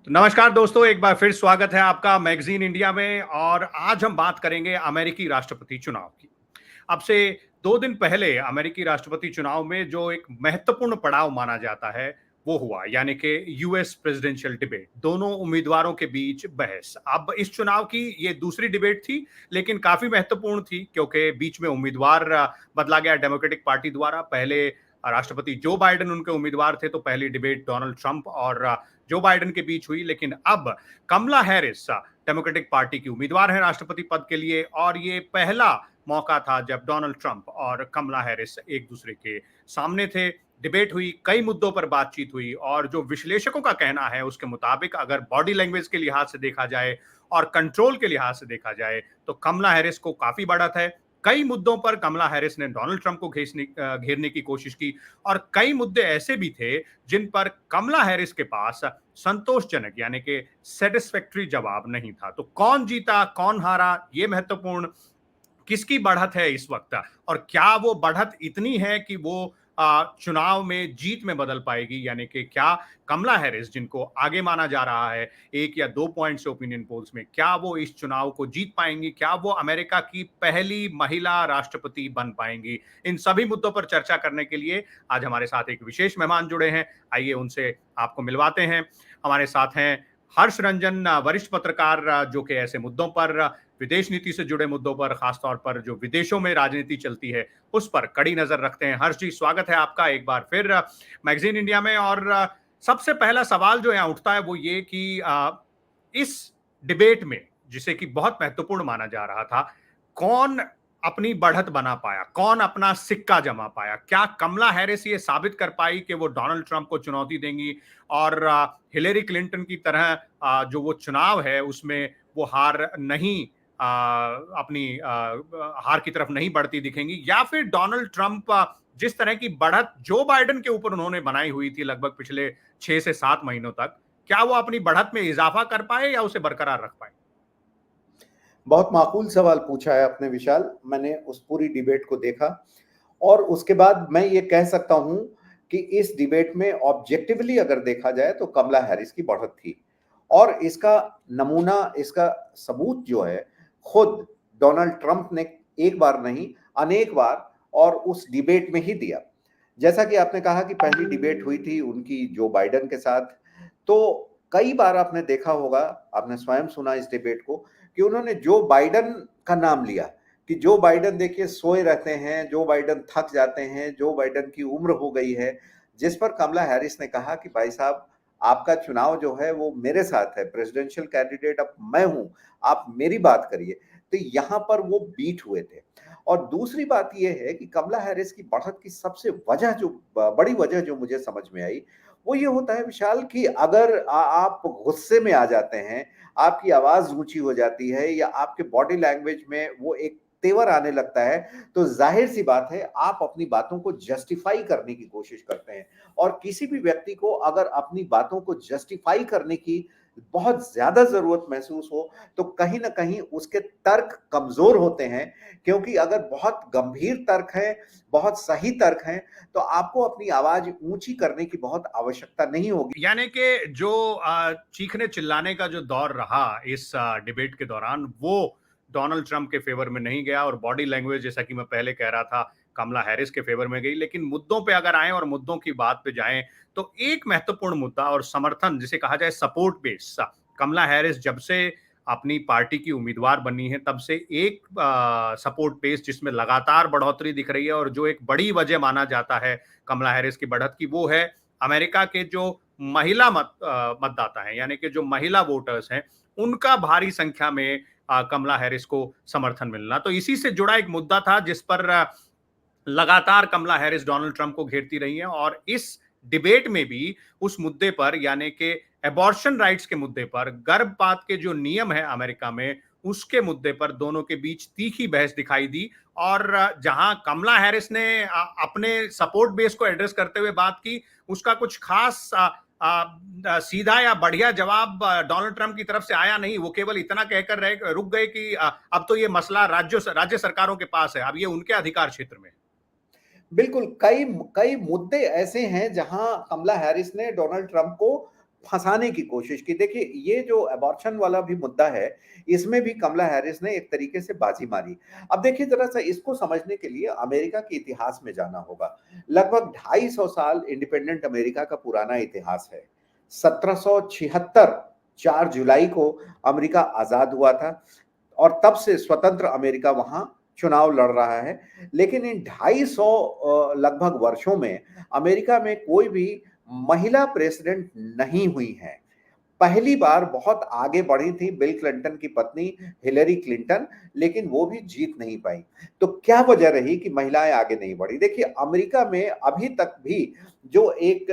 तो नमस्कार दोस्तों, एक बार फिर स्वागत है आपका मैगजीन इंडिया में। और आज हम बात करेंगे अमेरिकी राष्ट्रपति चुनाव की। अब से 2 दिन पहले अमेरिकी राष्ट्रपति चुनाव में जो एक महत्वपूर्ण पड़ाव माना जाता है वो हुआ, यानी कि यूएस प्रेसिडेंशियल डिबेट, दोनों उम्मीदवारों के बीच बहस। अब इस चुनाव की ये दूसरी डिबेट थी, लेकिन काफी महत्वपूर्ण थी क्योंकि बीच में उम्मीदवार बदला गया डेमोक्रेटिक पार्टी द्वारा। पहले राष्ट्रपति जो बाइडेन उनके उम्मीदवार थे, तो पहली डिबेट डोनाल्ड ट्रंप और जो बाइडेन के बीच हुई। लेकिन अब कमला हैरिस डेमोक्रेटिक पार्टी की उम्मीदवार है राष्ट्रपति पद के लिए, और ये पहला मौका था जब डोनाल्ड ट्रंप और कमला हैरिस एक दूसरे के सामने थे। डिबेट हुई, कई मुद्दों पर बातचीत हुई, और जो विश्लेषकों का कहना है उसके मुताबिक अगर बॉडी लैंग्वेज के लिहाज से देखा जाए और कंट्रोल के लिहाज से देखा जाए तो कमला हैरिस को काफी बढ़त है। कई मुद्दों पर कमला हैरिस ने डोनाल्ड ट्रंप को घेरने की कोशिश की, और कई मुद्दे ऐसे भी थे जिन पर कमला हैरिस के पास संतोषजनक यानी कि सेटिस्फैक्टरी जवाब नहीं था। तो कौन जीता, कौन हारा, ये महत्वपूर्ण। किसकी बढ़त है इस वक्त, और क्या वो बढ़त इतनी है कि वो चुनाव में जीत में बदल पाएगी, यानी कि क्या कमला हैरिस, जिनको आगे माना जा रहा है 1 या 2 पॉइंट से ओपिनियन पोल्स में, क्या वो इस चुनाव को जीत पाएंगी, क्या वो अमेरिका की पहली महिला राष्ट्रपति बन पाएंगी। इन सभी मुद्दों पर चर्चा करने के लिए आज हमारे साथ एक विशेष मेहमान जुड़े हैं। आइए उनसे आपको मिलवाते हैं। हमारे साथ हैं हर्ष रंजन, वरिष्ठ पत्रकार, जो कि ऐसे मुद्दों पर, विदेश नीति से जुड़े मुद्दों पर, खासतौर पर जो विदेशों में राजनीति चलती है उस पर कड़ी नजर रखते हैं। हर्ष जी, स्वागत है आपका एक बार फिर मैगजीन इंडिया में। और सबसे पहला सवाल जो यहाँ उठता है वो ये कि इस डिबेट में, जिसे कि बहुत महत्वपूर्ण माना जा रहा था, कौन अपनी बढ़त बना पाया, कौन अपना सिक्का जमा पाया? क्या कमला हैरिस ये साबित कर पाई कि वो डोनाल्ड ट्रंप को चुनौती देंगी और हिलेरी क्लिंटन की तरह जो वो चुनाव है उसमें वो हार नहीं, अपनी हार की तरफ नहीं बढ़ती दिखेंगी? या फिर डोनाल्ड ट्रंप जिस तरह की बढ़त जो बाइडेन के ऊपर उन्होंने बनाई हुई थी लगभग पिछले 6 से 7 महीनों तक, क्या वो अपनी बढ़त में इजाफा कर पाए या उसे बरकरार रख पाए? बहुत माकूल सवाल पूछा है आपने विशाल। मैंने उस पूरी डिबेट को देखा और उसके बाद मैं ये कह सकता हूं कि इस डिबेट में ऑब्जेक्टिवली अगर देखा जाए तो कमला हैरिस की बढ़त थी। और इसका नमूना, इसका सबूत जो है, खुद डोनाल्ड ट्रंप ने एक बार नहीं अनेक बार और उस डिबेट में ही दिया। जैसा कि आपने कहा कि पहली डिबेट हुई थी उनकी जो बाइडेन के साथ, तो कई बार आपने देखा होगा, आपने स्वयं सुना इस डिबेट को, कि उन्होंने जो बाइडेन का नाम लिया कि जो बाइडेन देखिए सोए रहते हैं, जो बाइडेन थक जाते हैं, जो बाइडेन की उम्र हो गई है। जिस पर कमला हैरिस ने कहा कि भाई साहब, आपका चुनाव जो है वो मेरे साथ है, प्रेसिडेंशियल कैंडिडेट अब मैं हूं, आप मेरी बात करिए। तो यहां पर वो बीट हुए थे। और दूसरी बात यह है कि कमला हैरिस की बढ़त की सबसे वजह, जो बड़ी वजह जो मुझे समझ में आई, वो ये होता है विशाल कि अगर आप गुस्से में आ जाते हैं, आपकी आवाज ऊंची हो जाती है या आपके बॉडी लैंग्वेज में वो एक तेवर आने लगता है, तो जाहिर सी बात है आप अपनी बातों को जस्टिफाई करने की कोशिश करते हैं। और किसी भी व्यक्ति को अगर अपनी बातों को जस्टिफाई करने की बहुत ज्यादा जरूरत महसूस हो, तो कहीं ना कहीं उसके तर्क कमजोर होते हैं। क्योंकि अगर बहुत गंभीर तर्क हैं, बहुत सही तर्क हैं, तो आपको अपनी आवाज ऊंची करने की बहुत आवश्यकता नहीं होगी। यानी कि जो चीखने चिल्लाने का जो दौर रहा इस डिबेट के दौरान, वो डोनाल्ड ट्रंप के फेवर में नहीं गया, और बॉडी लैंग्वेज, जैसा कि मैं पहले कह रहा था, कमला हैरिस के फेवर में गई। लेकिन मुद्दों पे अगर आए और मुद्दों की बात पे जाएं, तो एक महत्वपूर्ण मुद्दा और समर्थन, जिसे कहा जाए सपोर्ट बेस, कमला हैरिस जब से अपनी पार्टी की उम्मीदवार बनी है तब से एक सपोर्ट बेस जिसमें लगातार बढ़ोतरी दिख रही है, और जो एक बड़ी वजह माना जाता है कमला हैरिस की बढ़त की, वो है अमेरिका के जो महिला मतदाता हैं, यानी कि जो महिला वोटर्स हैं, उनका भारी संख्या में कमला हैरिस को समर्थन मिलना। तो इसी से जुड़ा एक मुद्दा था जिस पर लगातार कमला हैरिस डोनाल्ड ट्रंप को घेरती रही हैं, और इस डिबेट में भी उस मुद्दे पर, यानी कि एबॉर्शन राइट्स के मुद्दे पर, गर्भपात के जो नियम है अमेरिका में उसके मुद्दे पर, दोनों के बीच तीखी बहस दिखाई दी। और जहां कमला हैरिस ने अपने सपोर्ट बेस को एड्रेस करते हुए बात की, उसका कुछ खास सीधा या बढ़िया जवाब डोनाल्ड ट्रंप की तरफ से आया नहीं। वो केवल इतना कहकर रुक गए कि अब तो ये मसला राज्य सरकारों के पास है, अब ये उनके अधिकार क्षेत्र में है। बिल्कुल, कई कई मुद्दे ऐसे हैं जहां कमला हैरिस ने डोनाल्ड ट्रंप को फंसाने की कोशिश की। देखिए, ये जो अबॉर्शन वाला भी मुद्दा है, इसमें भी कमला हैरिस ने एक तरीके से बाजी मारी। अब देखिए, ज़रा-सा इसको समझने के लिए अमेरिका के इतिहास में जाना होगा। लगभग 250 साल इंडिपेंडेंट अमेरिका का पुराना इतिहास है। 1776 4 जुलाई को अमेरिका आज़ाद हुआ था और तब से स्वतंत्र अमेरिका वहाँ चुनाव लड़ रहा है। लेकिन इन 250 लगभग वर्षों में अमेरिका में कोई भी महिला प्रेसिडेंट नहीं हुई हैं। पहली बार बहुत आगे बढ़ी थी बिल क्लिंटन की पत्नी हिलरी क्लिंटन, लेकिन वो भी जीत नहीं पाई। तो क्या वजह रही कि महिलाएं आगे नहीं बढ़ी? देखिए, अमेरिका में अभी तक भी जो एक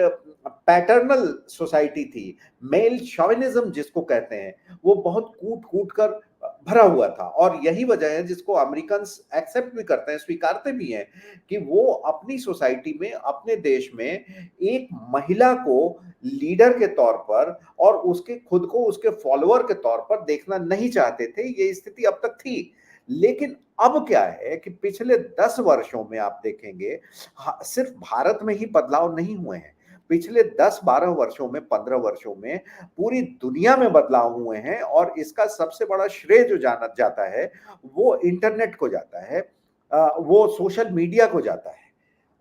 पैटर्नल सोसाइटी थी, मेल शॉविनिज्म जिसको कहते हैं, वो बहुत कूट-कूट कर भरा हुआ था और यही वजह है जिसको अमेरिकन्स एक्सेप्ट भी करते हैं, स्वीकारते भी हैं कि वो अपनी सोसाइटी में, अपने देश में एक महिला को लीडर के तौर पर और उसके खुद को उसके फॉलोअर के तौर पर देखना नहीं चाहते थे। ये स्थिति अब तक थी। लेकिन अब क्या है कि पिछले 10 वर्षों में आप देखेंगे, सिर्फ भारत में ही बदलाव नहीं हुए हैं। पिछले 10-12 वर्षों में, 15 वर्षों में पूरी दुनिया में बदलाव हुए हैं और इसका सबसे बड़ा श्रेय जो जाना जाता है, वो इंटरनेट को जाता है, वो सोशल मीडिया को जाता है।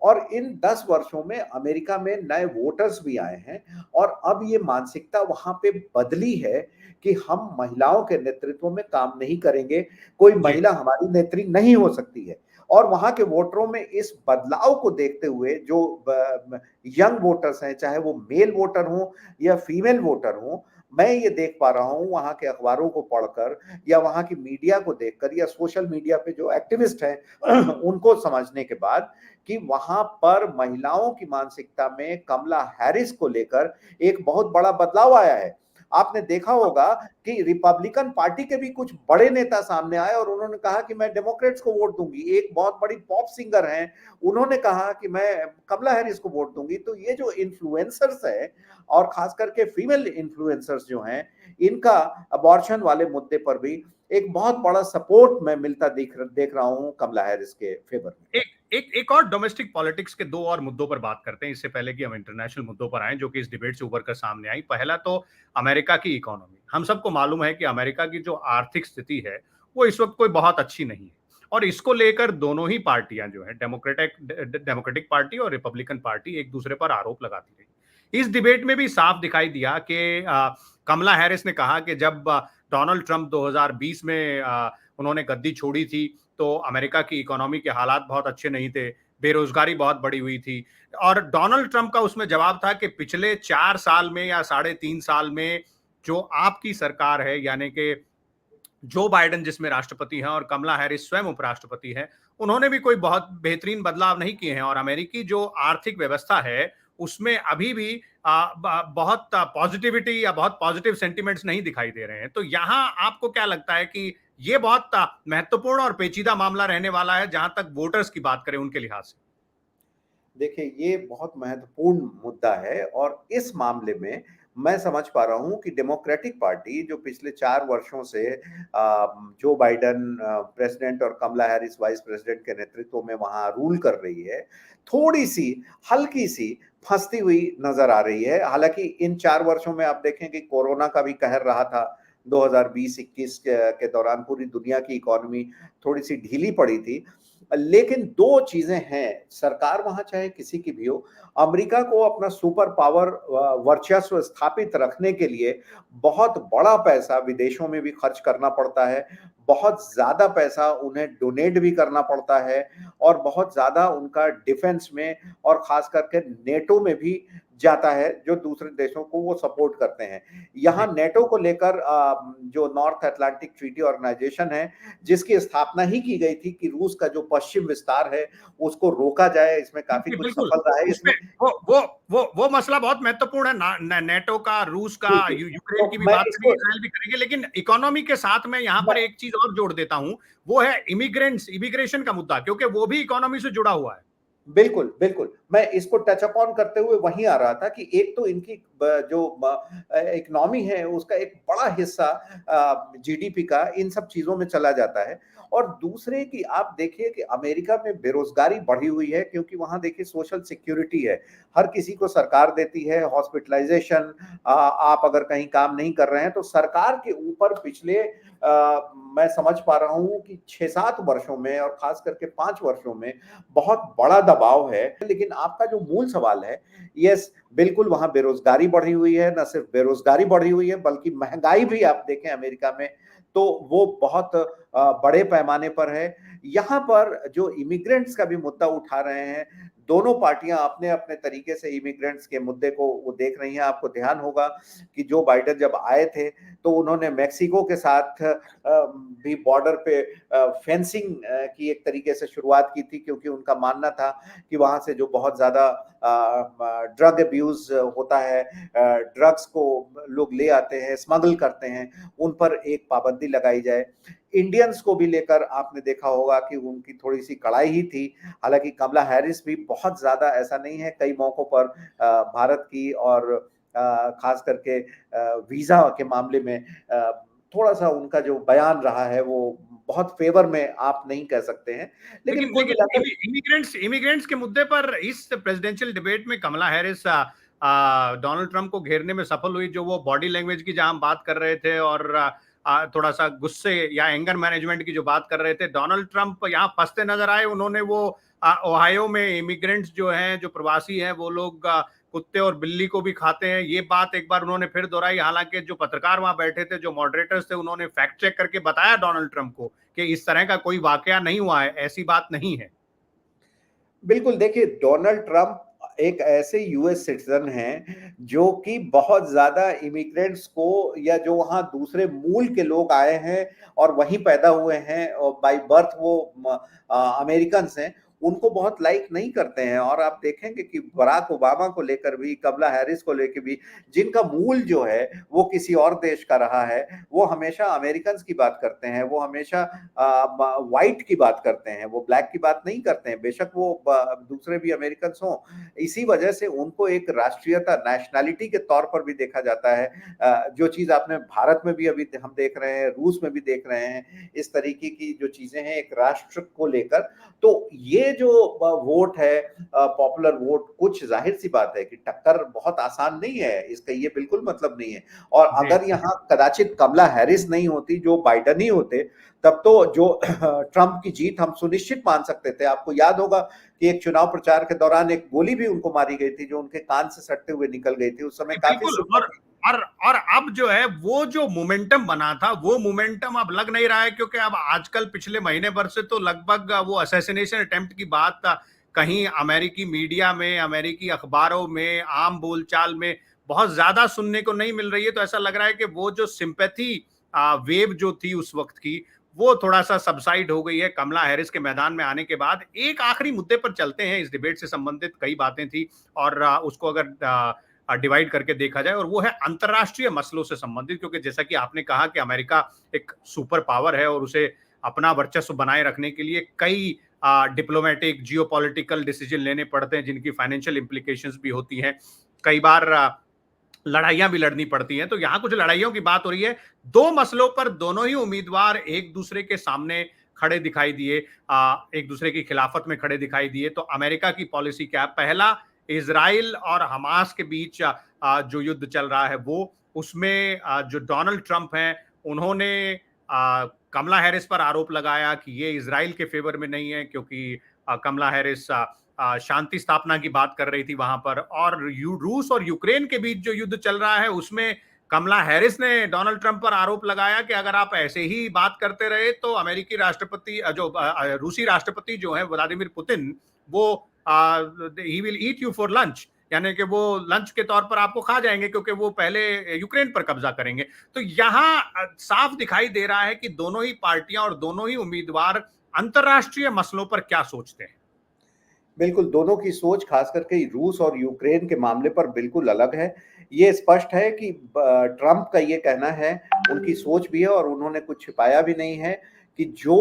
और इन 10 वर्षों में अमेरिका में नए वोटर्स भी आए हैं और अब ये मानसिकता वहाँ पे बदली है कि हम महिलाओं के नेतृत्व में काम नहीं करेंगे, कोई जी। महिला हमारी नेत्री नहीं हो सकती है। और वहाँ के वोटरों में इस बदलाव को देखते हुए जो यंग वोटर्स हैं, चाहे वो मेल वोटर हों या फीमेल वोटर हों, मैं ये देख पा रहा हूँ वहाँ के अखबारों को पढ़कर या वहाँ की मीडिया को देखकर या सोशल मीडिया पे जो एक्टिविस्ट हैं उनको समझने के बाद कि वहाँ पर महिलाओं की मानसिकता में कमला हैरिस को लेकर एक बहुत बड़ा बदलाव आया है। आपने देखा होगा कि रिपब्लिकन पार्टी के भी कुछ बड़े नेता सामने आए और उन्होंने कहा कि मैं डेमोक्रेट्स को वोट दूंगी। एक बहुत बड़ी पॉप सिंगर हैं, उन्होंने कहा कि मैं कमला हैरिस को वोट दूंगी। तो ये जो इन्फ्लुएंसर्स है और खास करके फीमेल इन्फ्लुएंसर्स जो हैं, इनका अबॉर्शन वाले मुद्दे पर भी एक बहुत बड़ा सपोर्ट मैं मिलता देख रहा हूँ कमला हैरिस के फेवर में। एक एक एक और डोमेस्टिक पॉलिटिक्स के दो और मुद्दों पर बात करते हैं इससे पहले कि हम इंटरनेशनल मुद्दों पर आए जो कि इस डिबेट से उभर कर सामने आई। पहला तो अमेरिका की इकोनॉमी। हम सबको मालूम है कि अमेरिका की जो आर्थिक स्थिति है वो इस वक्त कोई बहुत अच्छी नहीं है और इसको लेकर दोनों ही पार्टियां जो है डेमोक्रेटिक पार्टी और रिपब्लिकन पार्टी एक दूसरे पर आरोप लगाती रही। इस डिबेट में भी साफ दिखाई दिया कि कमला हैरिस ने कहा कि जब डोनाल्ड ट्रंप 2020 में उन्होंने गद्दी छोड़ी थी तो अमेरिका की इकोनॉमी के हालात बहुत अच्छे नहीं थे, बेरोजगारी बहुत बढ़ी हुई थी और डोनाल्ड ट्रंप का उसमें जवाब था कि पिछले 4 साल में या 3.5 साल में जो आपकी सरकार है यानी कि जो बाइडेन जिसमें राष्ट्रपति हैं और कमला हैरिस स्वयं उपराष्ट्रपति हैं, उन्होंने भी कोई बहुत बेहतरीन बदलाव नहीं किए हैं और अमेरिकी जो आर्थिक व्यवस्था है, उसमें अभी भी बहुत पॉजिटिविटी या बहुत पॉजिटिव सेंटिमेंट्स नहीं दिखाई दे रहे हैं। तो यहाँ आपको क्या लगता है कि ये बहुत महत्वपूर्ण और पेचीदा मामला रहने वाला है जहां तक वोटर्स की बात करें उनके लिहाज से? देखिए, ये बहुत महत्वपूर्ण मुद्दा है और इस मामले में मैं समझ पा रहा हूँ कि डेमोक्रेटिक पार्टी जो पिछले 4 वर्षों से जो बाइडेन प्रेसिडेंट और कमला हैरिस वाइस प्रेसिडेंट के नेतृत्व में वहाँ रूल कर रही है, थोड़ी-सी, हल्की-सी फँसती हुई नज़र आ रही है। हालाँकि इन 4 वर्षों में आप देखें कि कोरोना का भी कहर रहा था। 2020-21 के दौरान पूरी दुनिया की इकोनॉमी थोड़ी-सी ढीली पड़ी थी। लेकिन 2 चीज़ें हैं, सरकार वहाँ चाहे किसी की भी हो, अमेरिका को अपना सुपर पावर वर्चस्व स्थापित रखने के लिए बहुत बड़ा पैसा विदेशों में भी खर्च करना पड़ता है, बहुत ज़्यादा पैसा उन्हें डोनेट भी करना पड़ता है और बहुत ज़्यादा उनका डिफेंस में और ख़ास करके नेटो में भी जाता है, जो दूसरे देशों को वो सपोर्ट करते हैं। यहाँ जी। नेटो को लेकर जो नॉर्थ अटलांटिक ट्रीटी ऑर्गेनाइजेशन है, जिसकी स्थापना ही की गई थी कि रूस का जो पश्चिम विस्तार है, उसको रोका जाए, इसमें काफ़ी जी, कुछ बिल्कुल। सफल रहा है। उसमें इसमें वो मसला बहुत महत्वपूर्ण है नेटो का, रूस का, जी, जी। यूक्रेन तो की भी मैं बात करेंगे, इसको इज़राइल भी करेंगे, लेकिन इकोनॉमी के साथ में यहाँ पर मैं एक चीज़ और जोड़ देता हूँ, वो है इमिग्रेशन का मुद्दा क्योंकि वो भी इकोनॉमी से जुड़ा हुआ है। बिल्कुल, बिल्कुल। मैं इसको टच अपॉन करते हुए वहीं आ रहा था कि एक तो इनकी जो इकोनॉमी है उसका एक बड़ा हिस्सा जीडीपी का इन सब चीज़ों में चला जाता है और दूसरे कि आप देखिए कि अमेरिका में बेरोज़गारी बढ़ी हुई है क्योंकि वहाँ देखिए सोशल सिक्योरिटी है। हर किसी को सरकार देती है हॉस्पिटलाइज़ेशन आप अगर कहीं काम नहीं कर रहे हैं तो सरकार के ऊपर पिछले मैं समझ पा रहा हूँ कि 6-7 वर्षों में और ख़ास करके 5 वर्षों में बहुत बड़ा दबाव है। लेकिन आपका जो मूल सवाल है, यस बिल्कुल वहाँ बेरोज़गारी बढ़ी हुई है, ना सिर्फ़ बेरोज़गारी बढ़ी हुई है बल्कि महँगाई भी आप देखें अमेरिका में, तो वो बहुत बड़े पैमाने पर है। यहाँ पर जो इमिग्रेंट्स का भी मुद्दा उठा रहे हैं, दोनों पार्टियाँ अपने-अपने तरीके से इमिग्रेंट्स के मुद्दे को वो देख रही हैं। आपको ध्यान होगा कि जो बाइडेन जब आए थे, तो उन्होंने मेक्सिको के साथ भी बॉर्डर पे फेंसिंग की एक तरीके से शुरुआत की थी क्योंकि उनका मानना था कि वहाँ से जो बहुत ज़्यादा ड्रग अब्यूज़ होता है ड्रग्स को लोग ले आते हैं, स्मगल करते हैं, उन पर एक पाबंदी लगाई जाए। इंडियंस को भी लेकर आपने देखा होगा कि उनकी थोड़ी-सी कड़ाई ही थी, हालाँकि कमला हैरिस भी बहुत ज़्यादा ऐसा नहीं है, कई मौकों पर भारत की और ख़ास करके वीज़ा के मामले में थोड़ा-सा उनका जो बयान रहा है वो बहुत फ़ेवर में आप नहीं कह सकते हैं। लेकिन लेकिन कुल लेकिन मिलाकर इमिग्रेंट्स इमिग्रेंट्स के मुद्दे पर इस प्रेसिडेंशियल डिबेट में कमला हैरिस डोनाल्ड ट्रंप को घेरने में सफल हुई। जो वो बॉडी लैंग्वेज की जहां हम बात कर रहे थे और थोड़ा सा गुस्से या एंगर मैनेजमेंट की जो बात कर रहे थे, डोनाल्ड ट्रंप यहाँ फंसते नजर आए। उन्होंने वो ओहायो में इमिग्रेंट्स जो हैं, जो प्रवासी हैं, वो लोग कुत्ते और बिल्ली को भी खाते हैं, ये बात एक बार उन्होंने फिर दोहराई। हालांकि जो पत्रकार वहां बैठे थे, जो मॉडरेटर्स थे, उन्होंने फैक्ट चेक करके बताया डोनाल्ड ट्रंप को कि इस तरह का कोई वाकया नहीं हुआ है, ऐसी बात नहीं है। बिल्कुल देखिए डोनाल्ड ट्रंप एक ऐसे यूएस सिटीजन हैं जो कि बहुत ज़्यादा इमिग्रेंट्स को या जो वहाँ दूसरे मूल के लोग आए हैं और वहीं पैदा हुए हैं और बाय बर्थ वो अमेरिकन्स हैं, उनको बहुत लाइक नहीं करते हैं और आप देखेंगे कि बराक ओबामा को लेकर भी, कमला हैरिस को लेकर भी, जिनका मूल जो है वो किसी और देश का रहा है, वो हमेशा अमेरिकन्स की बात करते हैं, वो हमेशा व्हाइट की बात करते हैं, वो ब्लैक की बात नहीं करते हैं, बेशक वो दूसरे भी अमेरिकन्स हों। इसी वजह से उनको एक राष्ट्रीयता, नेशनैलिटी के तौर पर भी देखा जाता है। जो चीज़ आपने भारत में भी अभी हम देख रहे हैं, रूस में भी देख रहे हैं, इस तरीके की जो चीज़ें हैं एक राष्ट्र को लेकर, तो ये जो वोट है पॉपुलर वोट, कुछ ज़ाहिर-सी बात है कि टक्कर बहुत आसान नहीं है, इसका ये बिल्कुल मतलब नहीं है। और जी। अगर यहाँ कदाचित कमला हैरिस नहीं होती, जो बाइडेन ही होते, तब तो जो ट्रंप की जीत हम सुनिश्चित मान सकते थे। आपको याद होगा कि एक चुनाव प्रचार के दौरान एक गोली भी उनको मारी गई थी, जो उनके कान से सटते हुए निकल गई थी। उस समय काफ़ी बिल्कुल। सिम्पैथी और अब जो है वो जो मोमेंटम बना था, वो मोमेंटम अब लग नहीं रहा है, क्योंकि अब आजकल पिछले महीने भर से तो लगभग वो असैसिनेशन अटेम्प्ट की बात कहीं अमेरिकी मीडिया में, अमेरिकी अखबारों में, आम बोलचाल में बहुत ज्यादा सुनने को नहीं मिल रही है। तो ऐसा लग रहा है कि वो जो सिंपैथी वेव जो थी उस वक्त की, वो थोड़ा सा सबसाइड हो गई है कमला हैरिस के मैदान में आने के बाद। एक आखिरी मुद्दे पर चलते हैं, इस डिबेट से संबंधित कई बातें थी और उसको अगर डिवाइड करके देखा जाए, और वो है अंतरराष्ट्रीय मसलों से संबंधित। क्योंकि जैसा कि आपने कहा कि अमेरिका एक सुपर पावर है और उसे अपना वर्चस्व बनाए रखने के लिए कई डिप्लोमेटिक, जियोपॉलिटिकल डिसीजन लेने पड़ते हैं, जिनकी फाइनेंशियल इंप्लीकेशंस भी होती हैं। कई बार लड़ाइयां भी लड़नी पड़ती हैं। तो यहाँ कुछ लड़ाइयों की बात हो रही है। दो मसलों पर दोनों ही उम्मीदवार एक दूसरे के सामने खड़े दिखाई दिए, एक दूसरे की खिलाफत में खड़े दिखाई दिए। तो अमेरिका की पॉलिसी क्या है? पहला, इजराइल और हमास के बीच जो युद्ध चल रहा है वो, उसमें जो डोनाल्ड ट्रंप हैं, उन्होंने कमला हैरिस पर आरोप लगाया कि ये इजराइल के फेवर में नहीं है, क्योंकि कमला हैरिस शांति स्थापना की बात कर रही थी वहां पर। और रूस और यूक्रेन के बीच जो युद्ध चल रहा है, उसमें कमला हैरिस ने डोनाल्ड ट्रंप पर आरोप लगाया कि अगर आप ऐसे ही बात करते रहे तो अमेरिकी राष्ट्रपति रूसी राष्ट्रपति जो है व्लादिमीर पुतिन, वो he will eat you for lunch, यानी कि वो लंच के तौर पर आपको खा जाएंगे, क्योंकि वो पहले यूक्रेन पर कब्जा करेंगे। तो यहाँ साफ दिखाई दे रहा है कि दोनों ही पार्टियां और दोनों ही उम्मीदवार अंतरराष्ट्रीय मसलों पर क्या सोचते हैं। बिल्कुल, दोनों की सोच ख़ास करके रूस और यूक्रेन के मामले पर बिल्कुल अलग है। ये स्पष्ट है कि ट्रंप का ये कहना है, उनकी सोच भी है और उन्होंने कुछ छिपाया भी नहीं है कि जो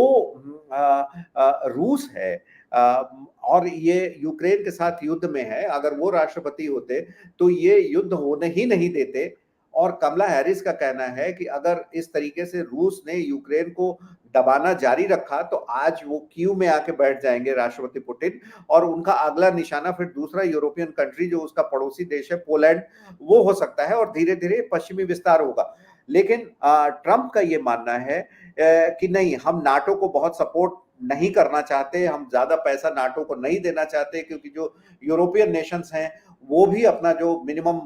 रूस है और ये यूक्रेन के साथ युद्ध में है, अगर वो राष्ट्रपति होते तो ये युद्ध होने ही नहीं देते। और कमला हैरिस का कहना है कि अगर इस तरीके से रूस ने यूक्रेन को दबाना जारी रखा तो आज वो कीव में आके बैठ जाएंगे राष्ट्रपति पुतिन, और उनका अगला निशाना फिर दूसरा यूरोपियन कंट्री जो उसका पड़ोसी देश है पोलैंड, वो हो सकता है, और धीरे धीरे पश्चिमी विस्तार होगा। लेकिन ट्रंप का ये मानना है कि नहीं, हम नाटो को बहुत सपोर्ट नहीं करना चाहते, हम ज्यादा पैसा नाटो को नहीं देना चाहते, क्योंकि जो यूरोपियन नेशंस हैं वो भी अपना जो मिनिमम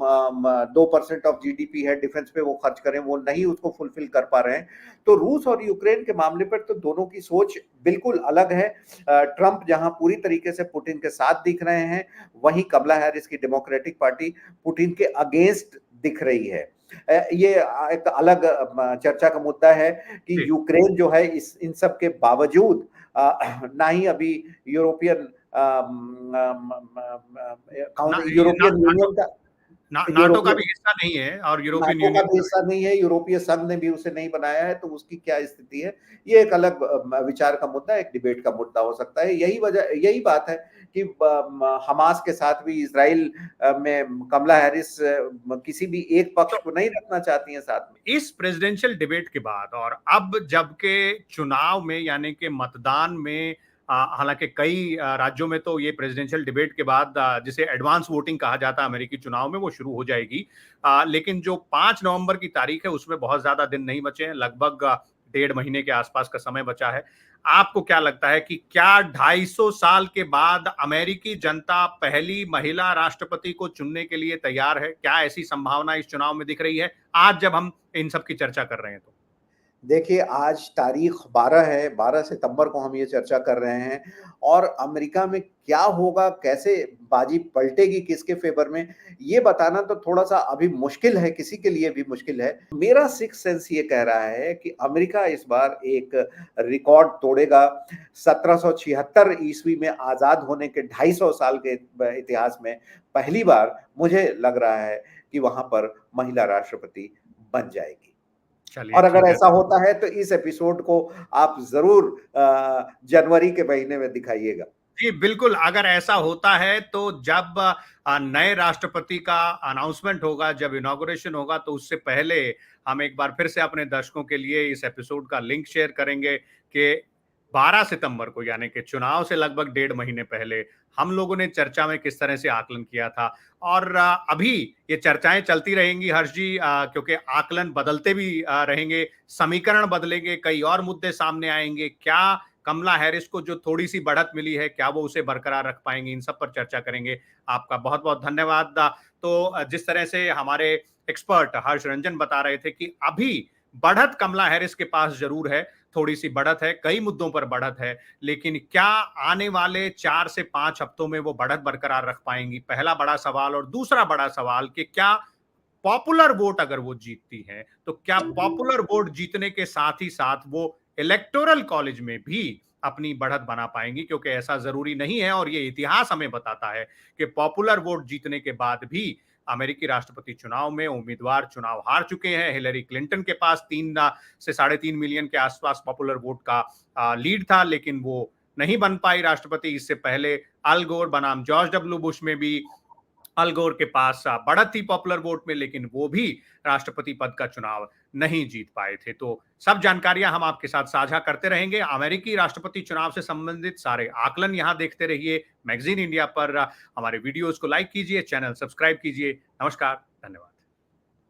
2% ऑफ जीडीपी है डिफेंस पे वो खर्च करें, वो नहीं उसको फुलफिल कर पा रहे हैं। तो रूस और यूक्रेन के मामले पर तो दोनों की सोच बिल्कुल अलग है। ट्रंप जहां पूरी तरीके से पुतिन के साथ दिख रहे हैं, वहीं कमला हैरिस की डेमोक्रेटिक पार्टी पुतिन के अगेंस्ट दिख रही है। ये एक अलग चर्चा का मुद्दा है कि यूक्रेन जो है इन सब के बावजूद ना ही अभी यूरोपियन यूरोपियन यूनियन का नाटो का भी हिस्सा नहीं है, और यूरोपियन यूनियन का भी हिस्सा नहीं है, यूरोपीय संघ ने भी उसे नहीं बनाया है, तो उसकी क्या स्थिति है, ये एक अलग विचार का मुद्दा, एक डिबेट का मुद्दा हो सकता है। यही बात है कि हमास के साथ भी इजराइल में कमला हैरिस किसी भी एक पक्ष को नहीं रखना चाहती है साथ में। इस प्रेसिडेंशियल डिबेट के बाद और अब जबकि चुनाव में यानी कि मतदान में, हालांकि कई राज्यों में तो ये प्रेसिडेंशियल डिबेट के बाद जिसे एडवांस वोटिंग कहा जाता है अमेरिकी चुनाव में, वो शुरू हो जाएगी। लेकिन जो 5 नवंबर की तारीख है उसमें बहुत ज्यादा दिन नहीं बचे हैं, लगभग 1.5 महीने के आसपास का समय बचा है। आपको क्या लगता है कि क्या 250 साल के बाद अमेरिकी जनता पहली महिला राष्ट्रपति को चुनने के लिए तैयार है? क्या ऐसी संभावना इस चुनाव में दिख रही है आज जब हम इन सब की चर्चा कर रहे हैं तो? देखिए, आज तारीख 12 है, 12 सितंबर को हम ये चर्चा कर रहे हैं, और अमेरिका में क्या होगा, कैसे बाजी पलटेगी किसके फेवर में, ये बताना तो थोड़ा-सा अभी मुश्किल है, किसी के लिए भी मुश्किल है। मेरा सिक्स्थ सेंस ये कह रहा है कि अमेरिका इस बार एक रिकॉर्ड तोड़ेगा। 1776 ईस्वी में आज़ाद होने के 250 साल के इतिहास में पहली बार मुझे लग रहा है कि वहाँ पर महिला राष्ट्रपति बन जाएगी। और अगर ऐसा होता है तो इस एपिसोड को आप जरूर जनवरी के महीने में दिखाइएगा। जी बिल्कुल, अगर ऐसा होता है तो जब नए राष्ट्रपति का अनाउंसमेंट होगा, जब इनॉग्रेशन होगा, तो उससे पहले हम एक बार फिर से अपने दर्शकों के लिए इस एपिसोड का लिंक शेयर करेंगे कि 12 सितंबर को यानी कि चुनाव से लगभग 1.5 महीने पहले हम लोगों ने चर्चा में किस तरह से आकलन किया था। और अभी ये चर्चाएं चलती रहेंगी हर्ष जी, क्योंकि आकलन बदलते भी रहेंगे, समीकरण बदलेंगे, कई और मुद्दे सामने आएंगे। क्या कमला हैरिस को जो थोड़ी सी बढ़त मिली है, क्या वो उसे बरकरार रख पाएंगे? इन सब पर चर्चा करेंगे। आपका बहुत बहुत धन्यवाद। तो जिस तरह से हमारे एक्सपर्ट हर्ष रंजन बता रहे थे कि अभी बढ़त कमला हैरिस के पास जरूर है, थोड़ी सी बढ़त है, कई मुद्दों पर बढ़त है, लेकिन क्या आने वाले 4 से 5 हफ्तों में वो बढ़त बरकरार रख पाएंगी? पहला बड़ा सवाल। और दूसरा बड़ा सवाल कि क्या पॉपुलर वोट अगर वो जीतती है तो क्या पॉपुलर वोट जीतने के साथ ही साथ वो इलेक्टोरल कॉलेज में भी अपनी बढ़त बना पाएंगी? क्योंकि ऐसा जरूरी नहीं है, और ये इतिहास हमें बताता है कि पॉपुलर वोट जीतने के बाद भी अमेरिकी राष्ट्रपति चुनाव में उम्मीदवार चुनाव हार चुके हैं। हिलरी क्लिंटन के पास 3 से 3.5 मिलियन के आसपास पॉपुलर वोट का लीड था, लेकिन वो नहीं बन पाई राष्ट्रपति। इससे पहले अल गोर बनाम जॉर्ज डब्ल्यू बुश में भी अल गोर के पास बढ़त थी पॉपुलर वोट में, लेकिन वो भी राष्ट्रपति पद का चुनाव नहीं जीत पाए थे। तो सब जानकारियां हम आपके साथ साझा करते रहेंगे। अमेरिकी राष्ट्रपति चुनाव से संबंधित सारे आकलन यहां देखते रहिए मैगजीन इंडिया पर। हमारे वीडियोस को लाइक कीजिए, चैनल सब्सक्राइब कीजिए। नमस्कार, धन्यवाद।